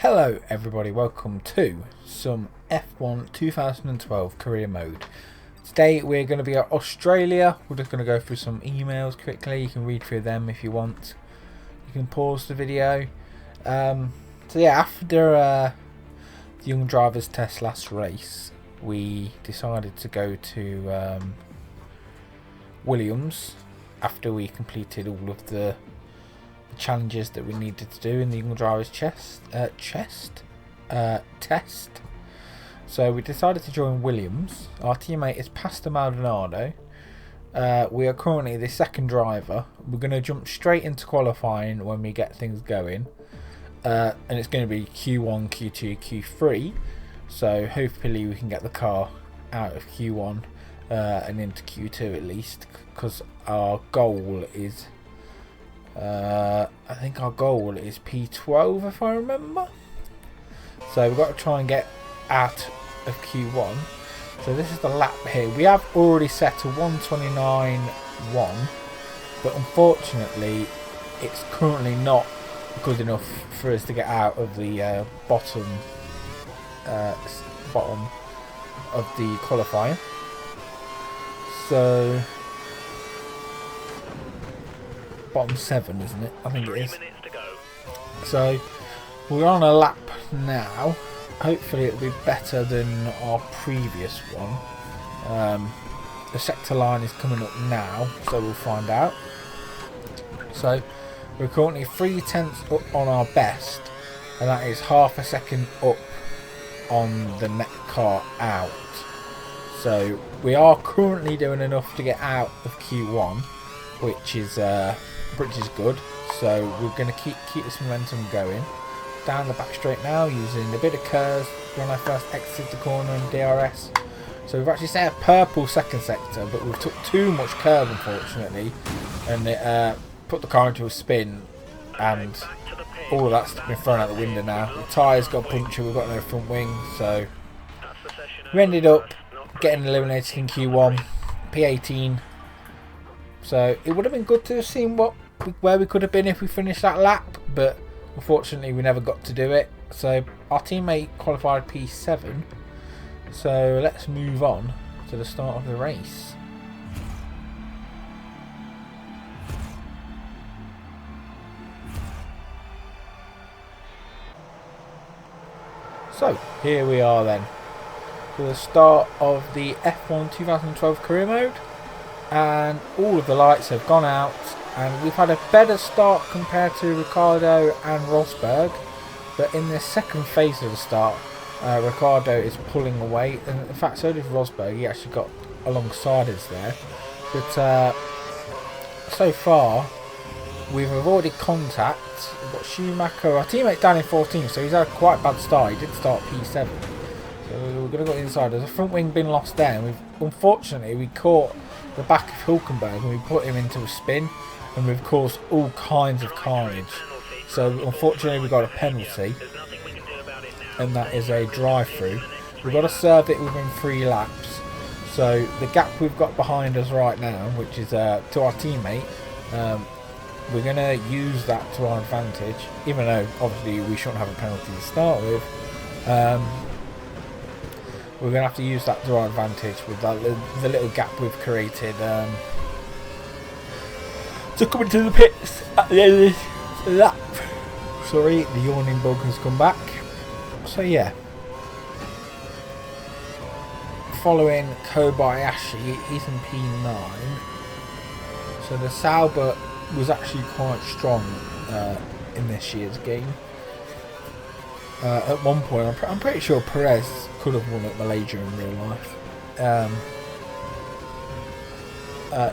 Hello everybody, welcome to some F1 2012 career mode. Today we're going to be at Australia. We're just going to go through some emails quickly. You can read through them if you want. You can pause the video. So yeah, after the young drivers test last race, we decided to go to Williams after we completed all of the challenges that we needed to do in the young drivers test. So we decided to join Williams. Our teammate is Pastor Maldonado. We are currently the second driver. We're going to jump straight into qualifying when we get things going, and it's going to be Q1, Q2, Q3. So hopefully we can get the car out of Q1 and into Q2 at least, because our goal is I think our goal is P12 if I remember. So we've got to try and get out of Q1. So this is the lap here. We have already set a 1:29.1, but unfortunately it's currently not good enough for us to get out of the bottom of the qualifying. So bottom 7, isn't it? I think it is. So we're on a lap now. Hopefully it'll be better than our previous one. The sector line is coming up now, so we'll find out. So we're currently 3/10 up on our best, and that is half a second up on the next car out. So we are currently doing enough to get out of Q1, which is good. So we're going to keep this momentum going down the back straight now, using a bit of curves when I first exited the corner in DRS. So we've actually set a purple second sector, but we've took too much curve unfortunately, and it put the car into a spin, and all of that's been thrown out the window now. The tyres got punctured, we've got no front wing, so we ended up getting eliminated in Q1, P18. So it would have been good to have seen where we could have been if we finished that lap, but unfortunately we never got to do it. So our teammate qualified P7. So let's move on to the start of the race. So here we are then, for the start of the F1 2012 career mode. And all of the lights have gone out, and we've had a better start compared to Ricciardo and Rosberg, but in the second phase of the start, Ricciardo is pulling away, and in fact so did Rosberg. He actually got alongside us there, but so far we've avoided contact. We've got Schumacher, our teammate's down in 14th, so he's had a quite bad start. He did start P7, so we're going to go inside. There's a front wing been lost there, and unfortunately we caught the back of Hülkenberg and we put him into a spin, and we've caused all kinds of carnage. So unfortunately we got a penalty, and that is a drive-through. We've got to serve it within 3 laps. So the gap we've got behind us right now, which is to our teammate, we're going to use that to our advantage, even though obviously we shouldn't have a penalty to start with. We're going to have to use that to our advantage with the little gap we've created. So coming to the pits at the end of this lap. Sorry, the yawning bug has come back. So yeah. Following Kobayashi, he's in P9. So the Sauber was actually quite strong in this year's game. At one point, I'm pretty sure Perez could have won at Malaysia in real life,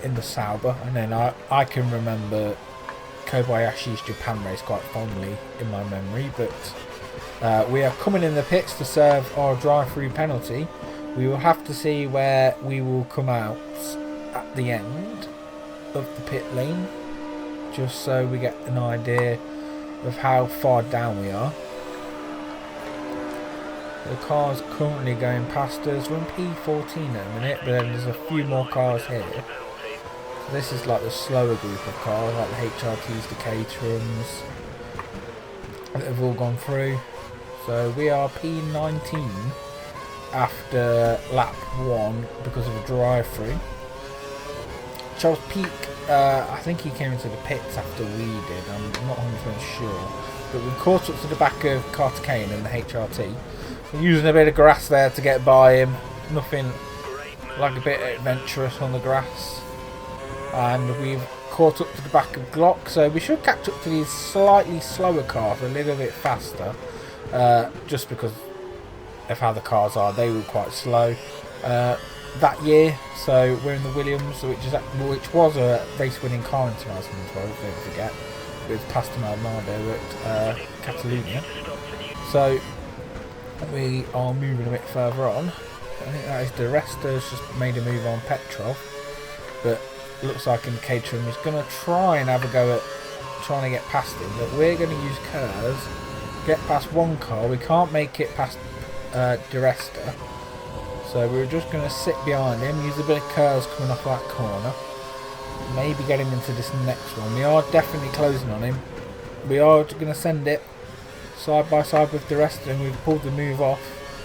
in the Sauber, and then I can remember Kobayashi's Japan race quite fondly in my memory. But we are coming in the pits to serve our drive-through penalty. We will have to see where we will come out at the end of the pit lane, just so we get an idea of how far down we are. The car's currently going past us. We're in P14 at the minute, but then there's a few more cars here. So this is like the slower group of cars, like the HRTs, the Caterhams, that have all gone through. So we are P19 after lap 1 because of a drive-through. Charles Peak, I think he came into the pits after we did, I'm not 100% sure. But we caught up to the back of Carter Kane and the HRT. We're using a bit of grass there to get by him. Nothing like a bit adventurous on the grass. And we've caught up to the back of Glock, so we should catch up to these slightly slower cars a little bit faster. Just because of how the cars are, they were quite slow that year. So we're in the Williams, which was a race-winning car in 2012, don't forget, with Pastor Maldonado at Catalunya. So we are moving a bit further on. I think that is the Resta's just made a move on Petrov, but looks like in Caterham is going to try and have a go at trying to get past him. But we're going to use Kers, get past one car. We can't make it past the Resta, so we're just going to sit behind him, use a bit of Kers coming off that corner, maybe get him into this next one. We are definitely closing on him. We are going to send it side by side with the rest of them. We've pulled the move off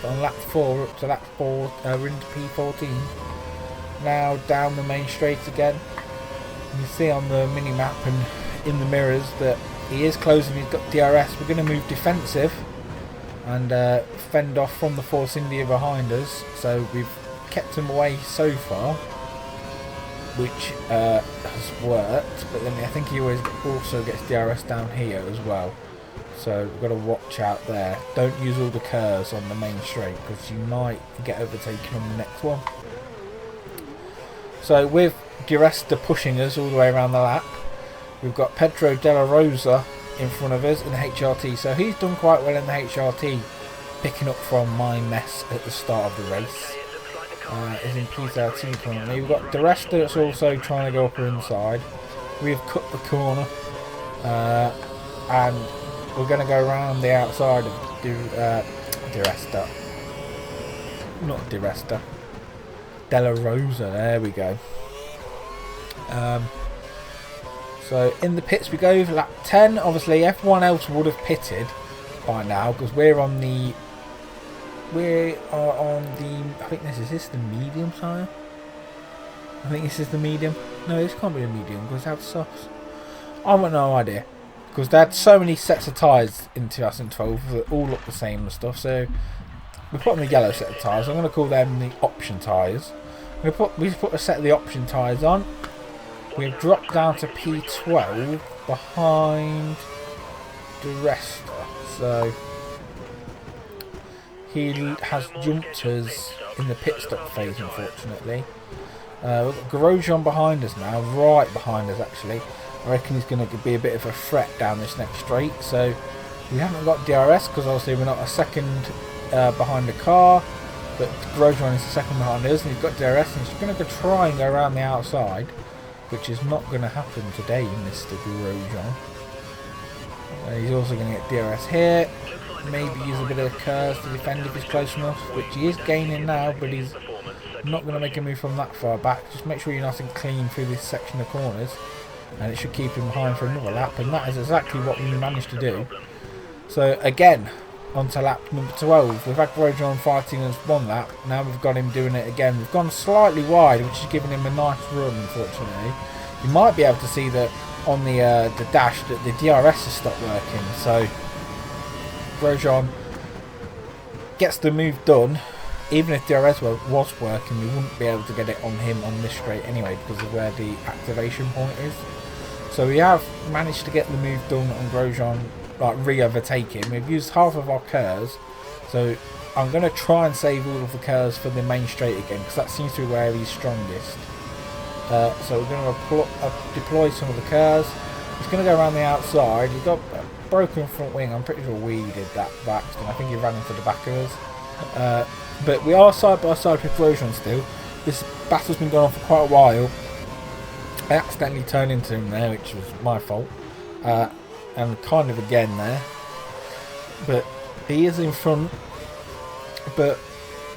on lap 4 up to lap 4, we're into P14. Now down the main straight again. You can see on the mini map and in the mirrors that he is closing, he's got DRS. We're going to move defensive and fend off from the Force India behind us. So we've kept him away so far, which has worked, but then I think he always also gets DRS down here as well. So we've got to watch out there. Don't use all the curves on the main straight because you might get overtaken on the next one. So with Di Resta pushing us all the way around the lap, we've got Pedro Della Rosa in front of us in the HRT. So he's done quite well in the HRT, picking up from my mess at the start of the race. Is in P13 currently. We've got Di Resta that's also trying to go upper inside. We've cut the corner and we're going to go around the outside of Di Resta. Not Di Resta. Della Rosa, there we go. So in the pits we go, lap 10. Obviously everyone else would have pitted by now because we are on the, I think this is the medium tyre? I think this is the medium. No, this can't be a medium because they have softs. I've got no idea. Because they had so many sets of tyres in 2012 that all look the same and stuff. So we put on the yellow set of tyres. I'm going to call them the option tyres. We put a set of the option tyres on. We've dropped down to P12 behind the Resta. So he has jumped us in the pit stop phase, unfortunately. We've got Grosjean behind us now, right behind us actually. I reckon he's going to be a bit of a threat down this next straight. So we haven't got DRS because obviously we're not a second behind the car, but Grosjean is the second behind us and he's got DRS and he's going to try and go around the outside, which is not going to happen today, Mr. Grosjean. He's also going to get DRS here, maybe use a bit of curves to defend if he's close enough, which he is gaining now, but he's not going to make a move from that far back. Just make sure you're nice and clean through this section of corners, and it should keep him behind for another lap, and that is exactly what we managed to do. So again, on to lap number 12. We've had Grosjean fighting us one lap, now we've got him doing it again. We've gone slightly wide, which is giving him a nice run, unfortunately. You might be able to see that on the dash that the DRS has stopped working, so Grosjean gets the move done. Even if DRS was working, we wouldn't be able to get it on him on this straight anyway because of where the activation point is. So we have managed to get the move done on Grosjean, like re-overtake him. We've used half of our curves, so I'm going to try and save all of the curves for the main straight again because that seems to be where he's strongest. So we're going to deploy some of the curves. He's going to go around the outside. He's got a broken front wing. I'm pretty sure we did that by accident. I think he ran into the back of us. But we are side by side with Grosjean still. This battle's been going on for quite a while. I accidentally turned into him there, which was my fault. And kind of again there. But he is in front. But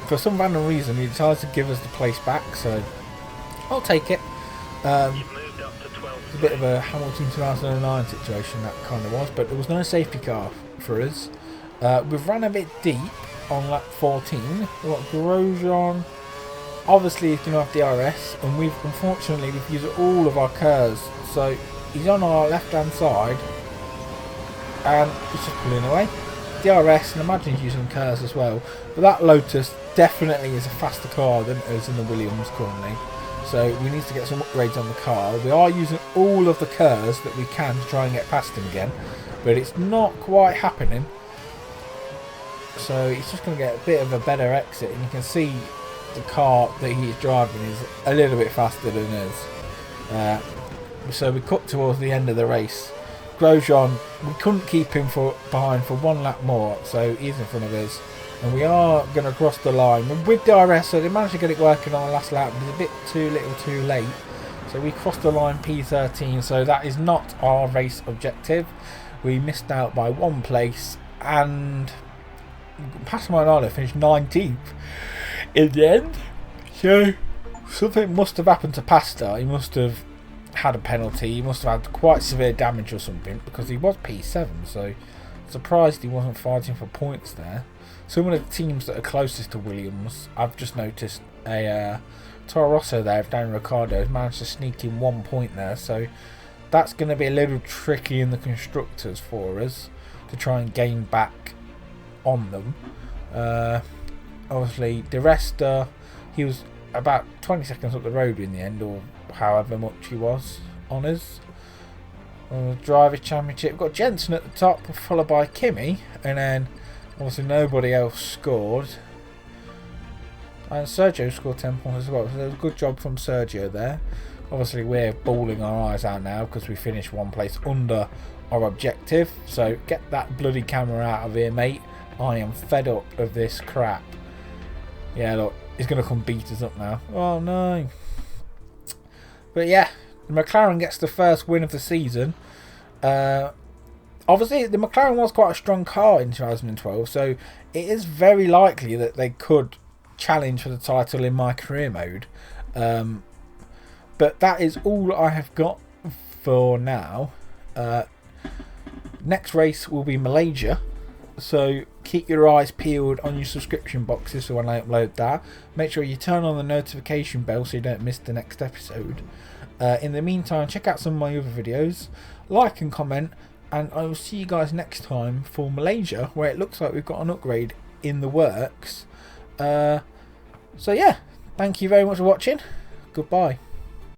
for some random reason, he decides to give us the place back. So I'll take it. It's a bit of a Hamilton 2009 situation, that kind of was. But there was no safety car for us. We've ran a bit deep on lap 14. We've got Grosjean. Obviously he's going to have DRS, and unfortunately we've used all of our KERS. So he's on our left hand side and he's just pulling away. DRS, and imagine he's using KERS as well. But that Lotus definitely is a faster car than it is in the Williams currently. So we need to get some upgrades on the car. We are using all of the KERS that we can to try and get past him again, but it's not quite happening. So he's just going to get a bit of a better exit, and you can see the car that he's driving is a little bit faster than us. So we cut towards the end of the race. Grosjean, we couldn't keep him behind for one lap more, so he's in front of us. And we are going to cross the line. With DRS, so they managed to get it working on the last lap, but it's a bit too little too late. So we crossed the line P13, so that is not our race objective. We missed out by one place, and Pastor Maldonado finished 19th in the end. So something must have happened to Pastor. He must have had a penalty. He must have had quite severe damage or something, because he was P7, so surprised he wasn't fighting for points there. Some of the teams that are closest to Williams, I've just noticed a Toro Rosso there, Daniel Ricciardo, has managed to sneak in 1 point there, so that's going to be a little tricky in the constructors for us to try and gain back on them. Obviously, De Resta, he was about 20 seconds up the road in the end, or however much he was on us. Drivers' Championship, we've got Jensen at the top, followed by Kimi, and then obviously nobody else scored. And Sergio scored 10 points as well, so a good job from Sergio there. Obviously we're bawling our eyes out now because we finished one place under our objective. So get that bloody camera out of here, mate. I am fed up of this crap. Yeah, look, he's going to come beat us up now. Oh no. But yeah, McLaren gets the first win of the season. Obviously, the McLaren was quite a strong car in 2012, so it is very likely that they could challenge for the title in my career mode. But that is all I have got for now. Next race will be Malaysia, so keep your eyes peeled on your subscription boxes for when I upload that. Make sure you turn on the notification bell so you don't miss the next episode. In the meantime, check out some of my other videos, like and comment, and I will see you guys next time for Malaysia, where it looks like we've got an upgrade in the works. So yeah, thank you very much for watching. Goodbye.